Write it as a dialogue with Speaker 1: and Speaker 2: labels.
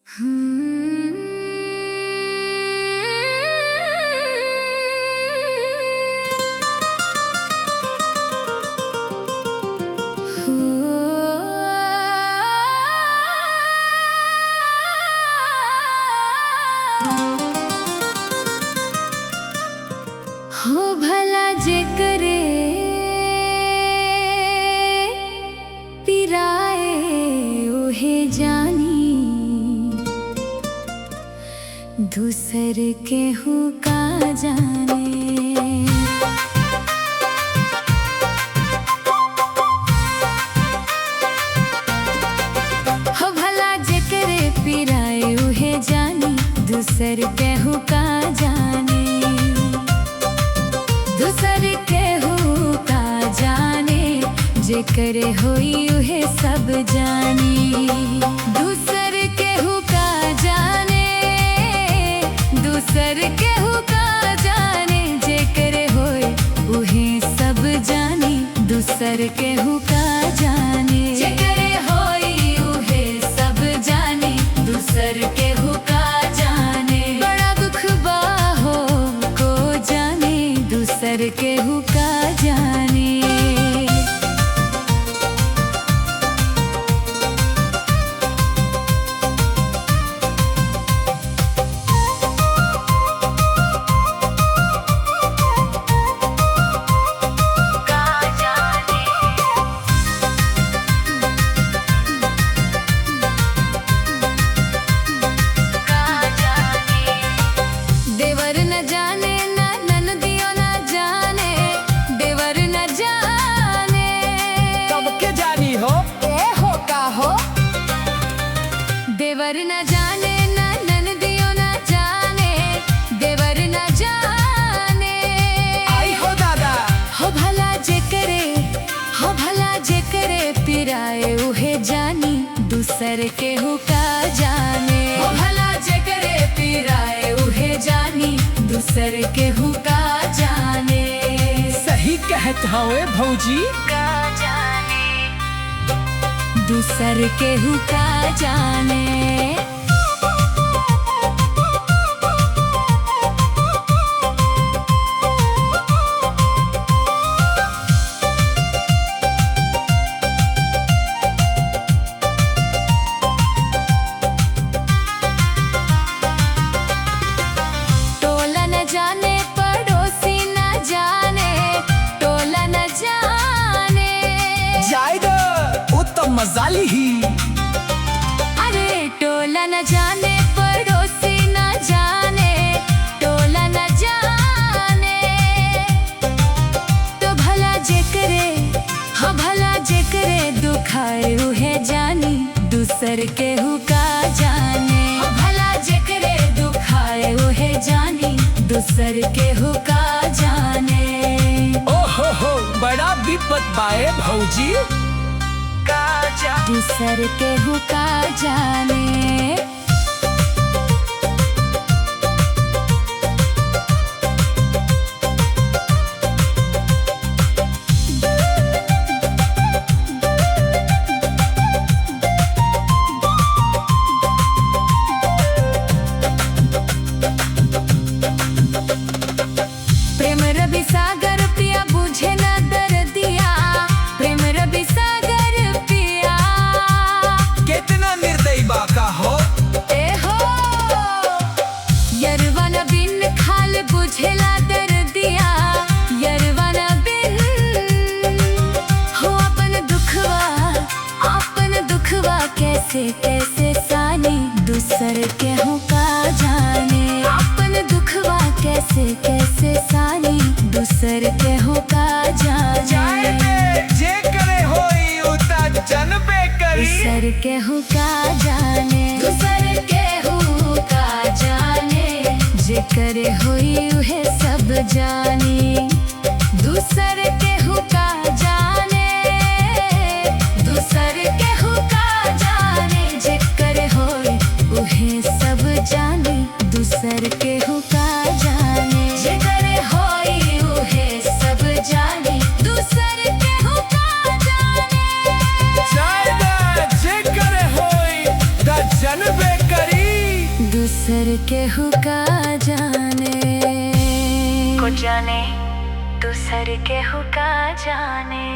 Speaker 1: हो भला जे करे पिराए ओहे जानी दूसर के हो का जाने। हो भला जे करे पिराए ओहे जानी दूसर के हो का जाने। दूसर के हो का जाने जे करे होई उहे सब जानी। दूसर के हो का जाने दूसर के हो का जाने जे करे होई उहे सब जानी। दूसर के हो का जाने जे करे होई उहे सब जानी। दूसर के हो का जाने बड़ा दुख बा हो को जाने दूसर के हो का जाने। देवर न जाने ना ननदियो न जाने देवर न जाने
Speaker 2: कब के जानी हो
Speaker 1: ए हो का हो। देवर न जाने ना ननदियो न जाने देवर न जाने।
Speaker 2: आई हो दादा
Speaker 1: हो भला जे करे हो भला जे करे पिराए उहे जानी। दूसर के हो का जाने हो भला जे करे पिराए उहे जानी। दूसर के हो का जाने
Speaker 2: सही कहत हवे भौजी।
Speaker 1: का जाने दूसर के हो का जाने। टोला न जाने पड़ोसी न जाने टोला न जाने।
Speaker 2: जाए दो उत्तम मजाली ही।
Speaker 1: अरे टोला न जाने पड़ोसी न जाने टोला न जाने। तो भला जे करे हाँ भला जे करे दुखाए उहे जानी। दूसर के हो का जाने हाँ भला जे करे दुखाए उहे जानी। दूसर के हो का जाने
Speaker 2: ओहो बड़ा विपत बाए भौजी। का जाने
Speaker 1: दूसर के हो का जाने। प्रेम रवि सागर पिया बुझे न दर्दिया प्रेम रवि सागर पिया।
Speaker 2: कितना निर्दयी बाका हो।
Speaker 1: ए हो यरवन बिन खाल बुझेला दर्दिया यरवन बिन हो। अपन दुखवा कैसे कैसे सानी। दूसर के हो का जाने अपन दुखवा कैसे कैसे सानी। दूसर के हो का जाने
Speaker 2: जे करे होई उता जनबे करी।
Speaker 1: दूसर के हो का जाने दूसर के हो का जाने जे करे होई उहे सब जानी। दूसर के हो का जाने दूसर के हो का जाने जे करे होई उहे सब जानी। दूसर के हो का जाने जे करे होई उहे सब जानी। दूसर के हो का जाने
Speaker 2: जाए जे करे होई ता जनबे करी।
Speaker 1: दूसर के हुका जाने
Speaker 3: को जाने दूसर के हुका जाने।